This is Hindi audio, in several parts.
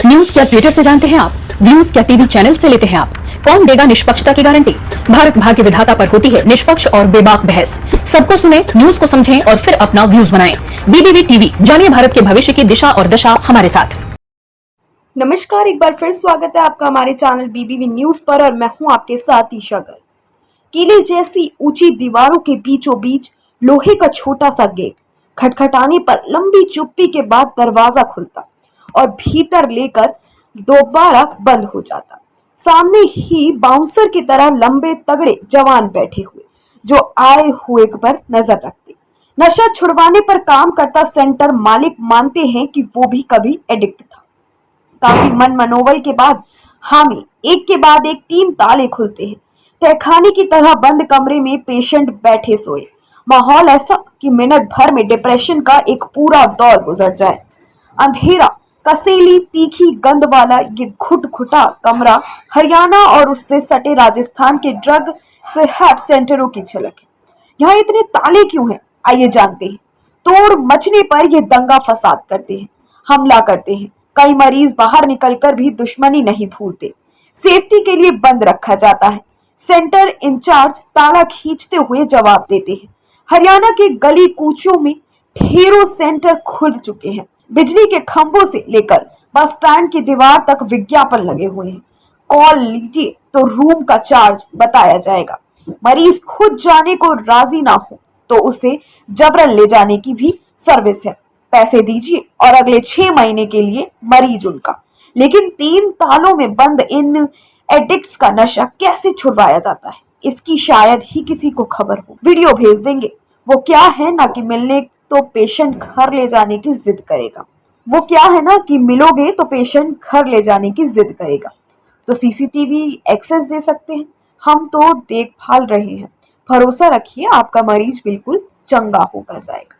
न्यूज क्या ट्विटर से जानते हैं आप? व्यूज क्या टीवी चैनल से लेते हैं आप? कौन देगा निष्पक्षता की गारंटी? भारत भाग्य विधाता पर होती है निष्पक्ष और बेबाक बहस। सबको सुने, न्यूज को समझें और फिर अपना व्यूज बनाएं। बीबीवी टीवी, जानिए भारत के भविष्य की दिशा और दशा हमारे साथ। नमस्कार, एक बार फिर स्वागत है आपका हमारे चैनल बीबीवी न्यूज पर और मैं हूं आपके साथ ईशा गर्ग। किले जैसी ऊंची दीवारों के बीचों बीच लोहे का छोटा सा गेट, खटखटाने पर लंबी चुप्पी के बाद दरवाजा खुलता और भीतर लेकर दोबारा बंद हो जाता। सामने ही बाउंसर की तरह लंबे तगड़े जवान बैठे हुए जो आए हुए पर नजर रखते। नशा छुड़वाने पर काम करता सेंटर मालिक मानते हैं कि वो भी कभी एडिक्ट था। काफी मन मनोबल के बाद हामी एक के बाद एक 3 ताले खुलते हैं। तहखाने की तरह बंद कमरे में पेशेंट बैठे सोए। माहौल ऐसा कि मिनट भर में डिप्रेशन का एक पूरा दौर गुजर जाए। अंधेरा, कसेली, तीखी गंध वाला ये घुटघुटा कमरा हरियाणा और उससे सटे राजस्थान के ड्रग रिहैब सेंटरों की झलक है। यहाँ इतने ताले क्यों हैं? आइए जानते हैं। तोड़ मचने पर ये दंगा फसाद करते हैं, हमला करते हैं। कई मरीज बाहर निकलकर भी दुश्मनी नहीं भूलते। सेफ्टी के लिए बंद रखा जाता है। सेंटर इंचार्ज ताला खींचते हुए जवाब देते हैं। हरियाणा के गली कूचों में ढेरों सेंटर खुल चुके हैं। बिजली के खंभों से लेकर बस स्टैंड की दीवार तक विज्ञापन लगे हुए हैं। कॉल लीजिए तो रूम का चार्ज बताया जाएगा। मरीज खुद जाने को राजी ना हो तो उसे जबरन ले जाने की भी सर्विस है। पैसे दीजिए और अगले 6 महीने के लिए मरीज उनका। लेकिन 3 तालों में बंद इन एडिक्ट्स का नशा कैसे छुड़वाया जाता है, इसकी शायद ही किसी को खबर हो। वीडियो भेज देंगे। वो क्या है ना कि मिलने तो पेशेंट घर ले जाने की जिद करेगा। वो क्या है ना कि मिलोगे तो पेशेंट घर ले जाने की जिद करेगा। तो सीसीटीवी एक्सेस दे सकते हैं, हम तो देखभाल रहे हैं। भरोसा रखिए, आपका मरीज बिल्कुल चंगा होकर जाएगा।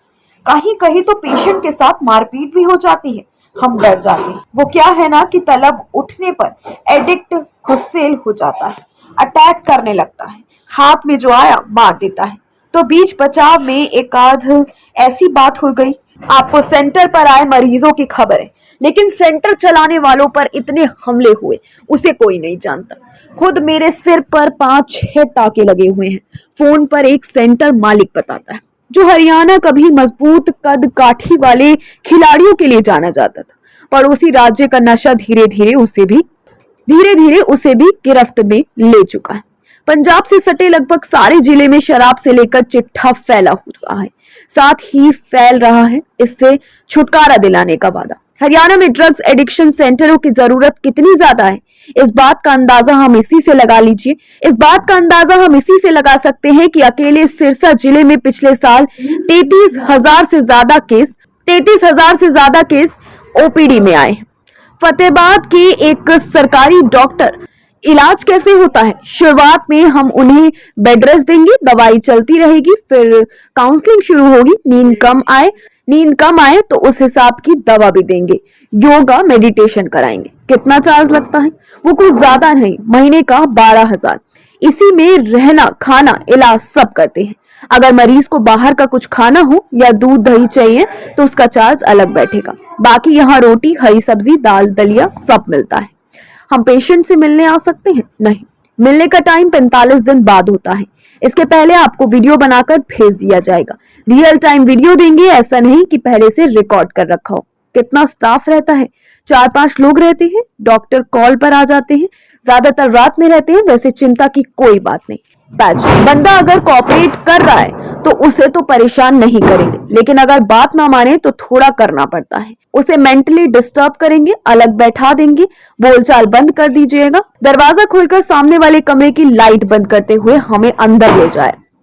कहीं कहीं तो पेशेंट के साथ मारपीट भी हो जाती है, हम डर जाते हैं। वो क्या है ना कि तलब उठने पर एडिक्ट गुस्सेल हो जाता है, अटैक करने लगता है, हाथ में जो आया मार देता है। तो बीच बचाव में एक आध ऐसी बात हो गई। आपको सेंटर पर आए मरीजों की खबर है, लेकिन सेंटर चलाने वालों पर इतने हमले हुए उसे कोई नहीं जानता। खुद मेरे सिर पर 5-6 टाके लगे हुए हैं। फोन पर एक सेंटर मालिक बताता है, जो हरियाणा कभी मजबूत कद काठी वाले खिलाड़ियों के लिए जाना जाता था। पड़ोसी राज्य का नशा धीरे धीरे उसे भी गिरफ्त में ले चुका है। पंजाब से सटे लगभग सारे जिले में शराब से लेकर चिट्ठा फैला हुआ है, साथ ही फैल रहा है इससे छुटकारा दिलाने का वादा। हरियाणा में ड्रग्स एडिक्शन सेंटरों की जरूरत कितनी ज्यादा है, इस बात का अंदाजा हम इसी से लगा लीजिए। इस बात का अंदाजा हम इसी से लगा सकते हैं कि अकेले सिरसा जिले में पिछले साल 33,000 से ज्यादा केस ओपीडी में आए। फतेहाबाद के एक सरकारी डॉक्टर, इलाज कैसे होता है? शुरुआत में हम उन्हें बेड रेस्ट देंगे, दवाई चलती रहेगी, फिर काउंसलिंग शुरू होगी। नींद कम आए तो उस हिसाब की दवा भी देंगे। योगा मेडिटेशन कराएंगे। कितना चार्ज लगता है? वो कुछ ज्यादा नहीं, महीने का 12,000। इसी में रहना, खाना, इलाज सब करते हैं। अगर मरीज को बाहर का कुछ खाना हो या दूध दही चाहिए तो उसका चार्ज अलग बैठेगा। बाकी यहाँ रोटी, हरी सब्जी, दाल, दलिया सब मिलता है। हम पेशेंट से मिलने आ सकते हैं? नहीं, मिलने का टाइम 45 दिन बाद होता है। इसके पहले आपको वीडियो बनाकर भेज दिया जाएगा। रियल टाइम वीडियो देंगे, ऐसा नहीं कि पहले से रिकॉर्ड कर रखा हो। कितना स्टाफ रहता है? 4-5 लोग रहते हैं। डॉक्टर कॉल पर आ जाते हैं, ज्यादातर रात में रहते हैं। वैसे चिंता की कोई बात नहीं। बैच बंदा अगर कोऑपरेट कर रहा है तो उसे तो परेशान नहीं करेंगे, लेकिन अगर बात ना माने तो थोड़ा करना पड़ता है। उसे मेंटली डिस्टर्ब करेंगे, अलग बैठा देंगे, बोलचाल बंद कर दीजिएगा। दरवाजा खोलकर सामने वाले कमरे की लाइट बंद करते हुए हमें अंदर ले जाए।